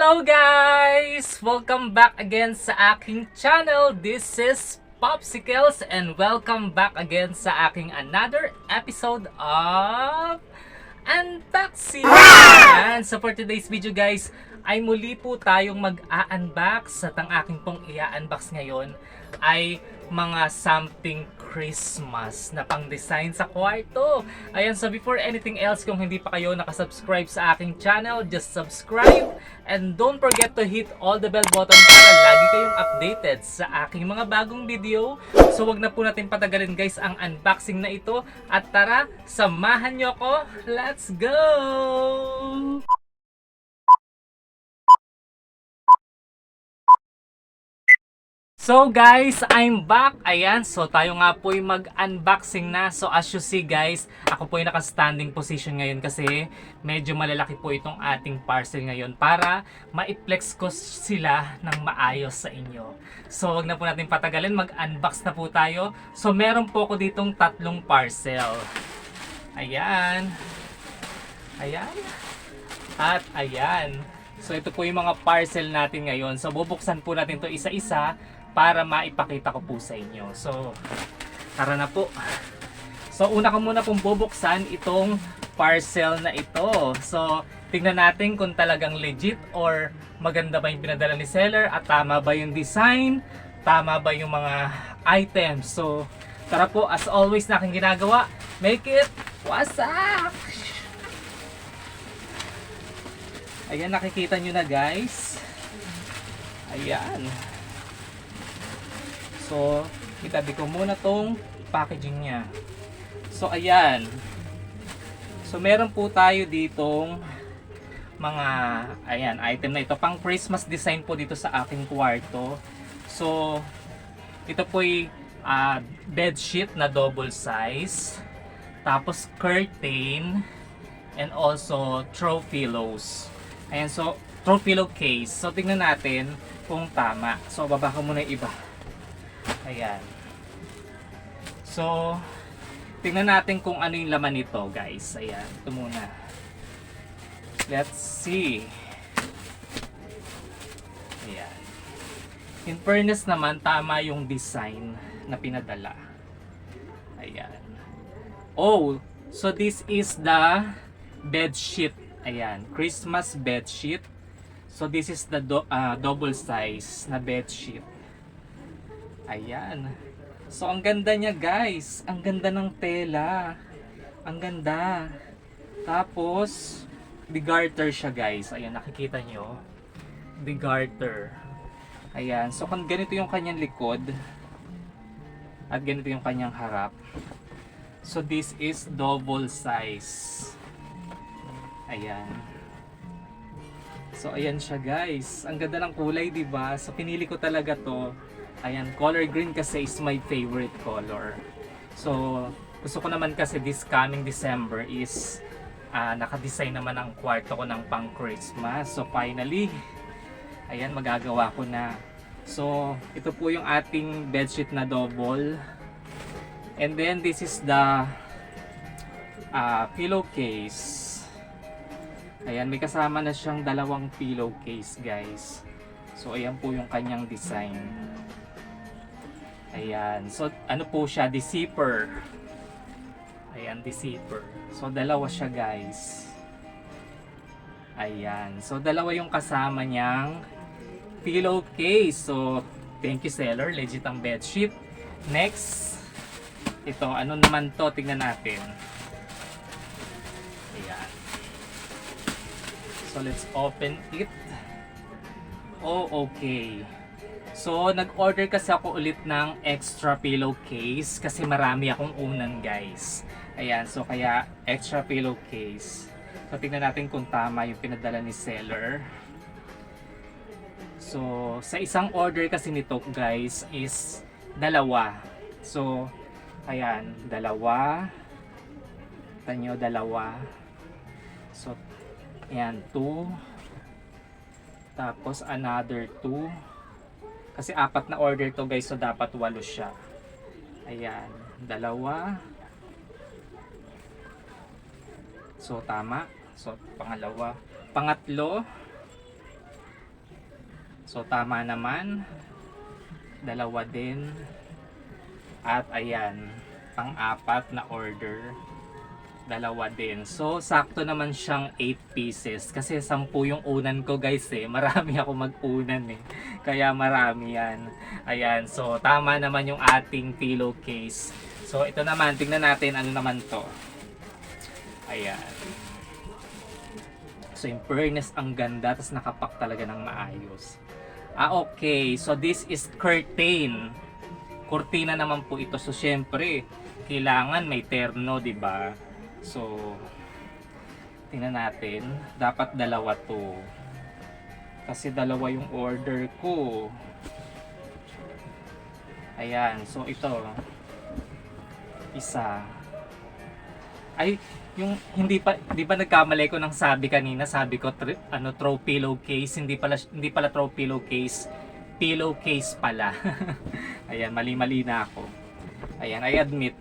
Hello guys! Welcome back again sa aking channel. This is Popsicles and welcome back again sa aking another episode of unboxing. And so for today's video guys, ay muli po tayong mag-a-unbox. At ang aking pong i-unbox ngayon ay mga something Christmas na pang-design sa kwarto. Ayan, so before anything else, kung hindi pa kayo nakasubscribe sa aking channel, just subscribe and don't forget to hit all the bell button para lagi kayong updated sa aking mga bagong video. So wag na po natin patagalin guys ang unboxing na ito at tara, samahan nyo ko. Let's go! So guys, I'm back. Ayan, so tayo nga po ay mag-unboxing na. So as you see guys, ako po ay naka-standing position ngayon kasi medyo malalaki po itong ating parcel ngayon para ma-flex ko sila ng maayos sa inyo. So wag na po natin patagalin, mag-unbox na po tayo. So meron po ako ditong tatlong parcel. Ayan. Ayan. At ayan. So ito po yung mga parcel natin ngayon. So bubuksan po natin to isa-isa para maipakita ko po sa inyo. So, tara na po. So, una ko muna pong bubuksan itong parcel na ito. So, tingnan natin kung talagang legit or maganda ba yung pinadala ni seller at tama ba yung design, tama ba yung mga items. So, tara po, as always na aking ginagawa, make it wasak! Ayan, nakikita nyo na guys. Ayan. So, itabi ko muna tong packaging niya. So, ayan. So, meron po tayo ditong mga, ayan, item na ito. Pang Christmas design po dito sa aking kwarto. So, ito po ay bed sheet na double size. Tapos, curtain. And also, throw pillows. Ayan, so, throw pillow case. So, tingnan natin kung tama. So, baba ko muna yung iba. Ayan. So, tingnan natin kung ano yung laman nito, guys. Ayan, ito muna. Let's see. Ayan. In fairness naman, tama yung design na pinadala. Ayan. Oh, so this is the bed sheet. Ayan, Christmas bed sheet. So this is the double size na bed sheet. Ayan. So, ang ganda niya guys. Ang ganda ng tela. Ang ganda. Tapos, the garter siya guys. Ayan, nakikita nyo. The garter. Ayan. So, kung ganito yung kanyang likod. At ganito yung kanyang harap. So, this is double size. Ayan. So, ayan siya guys. Ang ganda ng kulay, diba? So, pinili ko talaga to. Ayan, color green kasi is my favorite color. So, gusto ko naman kasi this coming December is naka-design naman ang kwarto ko ng pang Christmas. So, finally, ayan, magagawa ko na. So, ito po yung ating bedsheet na double. And then, this is the pillowcase. Ayan, may kasama na siyang dalawang pillowcase, guys. So, ayan po yung kanyang design. Ayan. So, ano po siya? Deceiver. Ayan, deceiver. So, dalawa siya, guys. Ayan. So, dalawa yung kasama niyang pillowcase. So, thank you, seller. Legit ang bedsheet. Next. Ito, ano naman to? Tingnan natin. Ayan. So, let's open it. Oh, okay. So, nag-order kasi ako ulit ng extra pillowcase kasi marami akong unan, guys. Ayan, so kaya extra pillowcase. So, tingnan natin kung tama yung pinadala ni seller. So, sa isang order kasi nito, guys, is dalawa. So, ayan, dalawa. Tanyo, dalawa. So, ayan, 2. Tapos, another 2. Kasi 4 na order to guys, so dapat 8 siya. Ayan, dalawa. So tama. So pangalawa, pangatlo. So tama naman, dalawa din. At ayan, pang-apat na order, dalawa din. So sakto naman siyang 8 pieces kasi 10 yung unan ko guys eh. Marami ako mag-unan eh. Kaya marami yan. Ayan, so tama naman yung ating pillowcase. So ito naman, tingnan natin ano naman to. Ayan. So in fairness, ang ganda, tapos nakapak talaga ng maayos. Okay, so this is curtain. Kurtina naman po ito. So syempre, kailangan may terno, 'di ba? So tingnan natin, dapat dalawa 'to. Kasi dalawa yung order ko. Ayan, so ito isa. Ay, yung hindi pa nagkamali ko ng sabi kanina, sabi ko throw pillowcase, hindi pala throw pillowcase. Pillowcase pala. Ayan, mali-mali na ako. Ayan, I admit.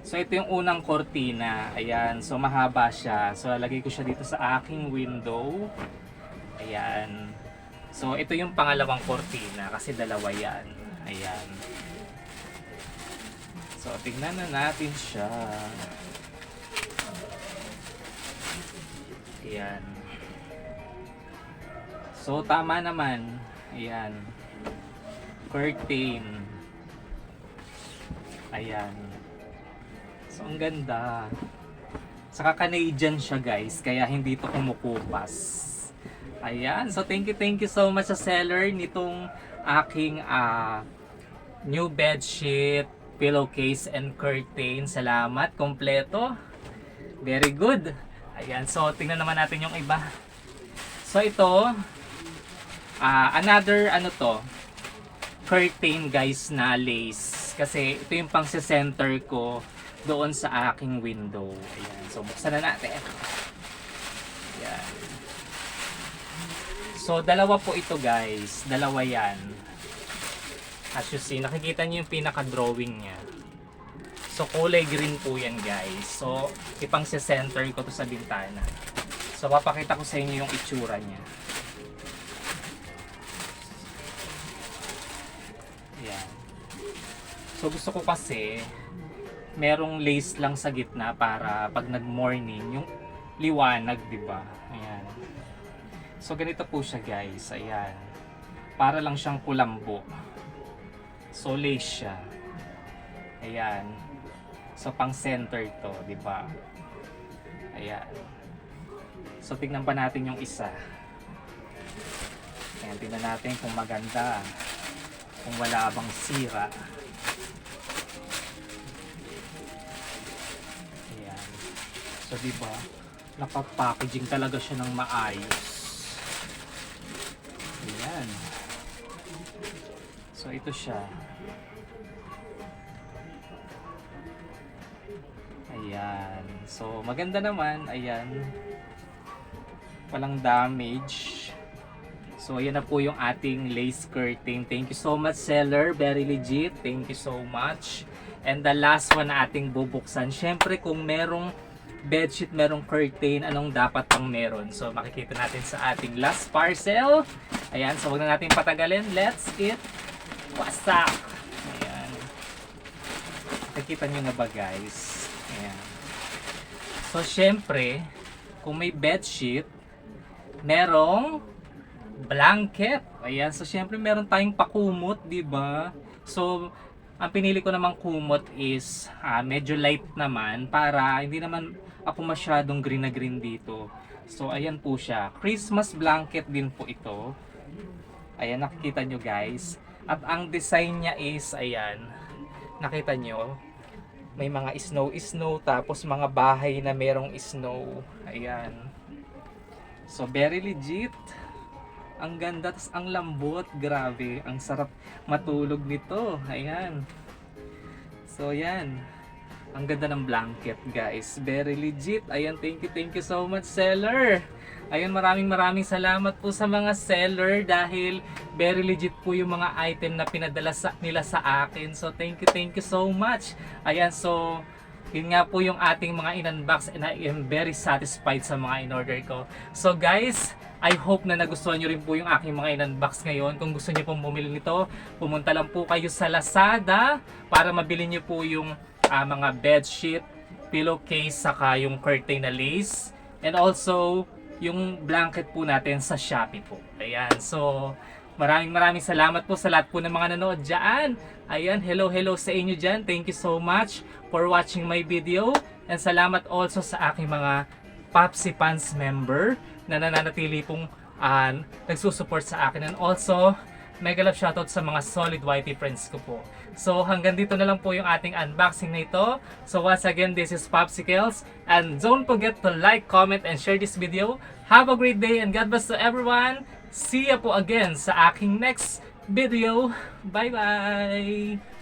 So ito yung unang kortina. Ayan, so mahaba siya. So lalagay ko siya dito sa aking window. Ayan. So ito yung pangalawang kortina kasi dalawa yan. Ayan. So tingnan na natin siya. Ayan. So tama naman. Ayan. Curtain. Ayan. So ang ganda. Saka Canadian siya guys, kaya hindi ito kumukupas. Ayan. So thank you so much sa seller nitong aking new bedsheet, pillowcase and curtain. Salamat, kompleto. Very good. Ayan. So tingnan naman natin yung iba. So ito another ano to, curtain guys na lace, kasi ito yung pang center ko doon sa aking window. Ayan, so buksan na natin. Ayan. So dalawa po ito guys, dalawa yan. As you see, nakikita niyo yung pinaka drawing niya. So kulay green po yan guys. So ipang center ko to sa bintana. So papakita ko sa inyo yung itsura niya. Ayan. So gusto ko kasi merong lace lang sa gitna para pag nag-morning yung liwanag, 'di ba? Ayan. So ganito po siya, guys. Ayan. Para lang siyang kulambo. So lace siya. Ayan. So pang center 'to, 'di ba? Ayan. So tignan pa natin yung isa. Ayan, tignan natin kung maganda. Kung wala bang sira. Ayan. So diba, nakapackaging talaga siya ng maayos. Ayan. So ito siya. Ayan. So maganda naman. Ayan. Walang damage. So ayan na po yung ating lace curtain. Thank you so much seller, very legit. Thank you so much. And the last one na ating bubuksan. Syempre kung merong bedsheet, merong curtain, anong dapat pang meron? So makikita natin sa ating last parcel. Ayan, so wag na natin patagalin. Let's get wasak. Ayan. Nakikita nyo na ba guys? Ayan. So syempre, kung may bedsheet, merong blanket. Ayan, so syempre meron tayong pakumot, 'di ba? So ang pinili ko namang kumot is medyo light naman para hindi naman ako masyadong green na green dito. So ayan po siya. Christmas blanket din po ito. Ayan, nakikita nyo guys. At ang design niya is ayan. Nakita nyo? May mga snow tapos mga bahay na merong snow. Ayan. So very legit. Ang ganda, tas ang lambot, grabe, ang sarap matulog nito. Ayan. So yan. Ang ganda ng blanket, guys. Very legit. Ayan, thank you so much seller. Ayun, maraming salamat po sa mga seller dahil very legit po yung mga item na pinadala nila sa akin. So thank you so much. Ayan, so yun nga po yung ating mga in-unbox and I am very satisfied sa mga in-order ko. So guys, I hope na nagustuhan nyo rin po yung aking mga in-unbox ngayon. Kung gusto nyo pong bumili nito, pumunta lang po kayo sa Lazada para mabili nyo po yung mga bedsheet, pillowcase, saka yung curtain na lace. And also, yung blanket po natin sa Shopee po. Ayan, so maraming salamat po sa lahat po ng mga nanood dyan. Ayan, hello sa inyo dyan. Thank you so much for watching my video. And salamat also sa aking mga Popsi Fans member na nananatili pong nagsusupport sa akin. And also, mega love shoutout sa mga solid YT friends ko po. So hanggang dito na lang po yung ating unboxing na ito. So once again, this is Popsicles. And don't forget to like, comment, and share this video. Have a great day and God bless to everyone. See ya po again sa aking next video. Bye bye!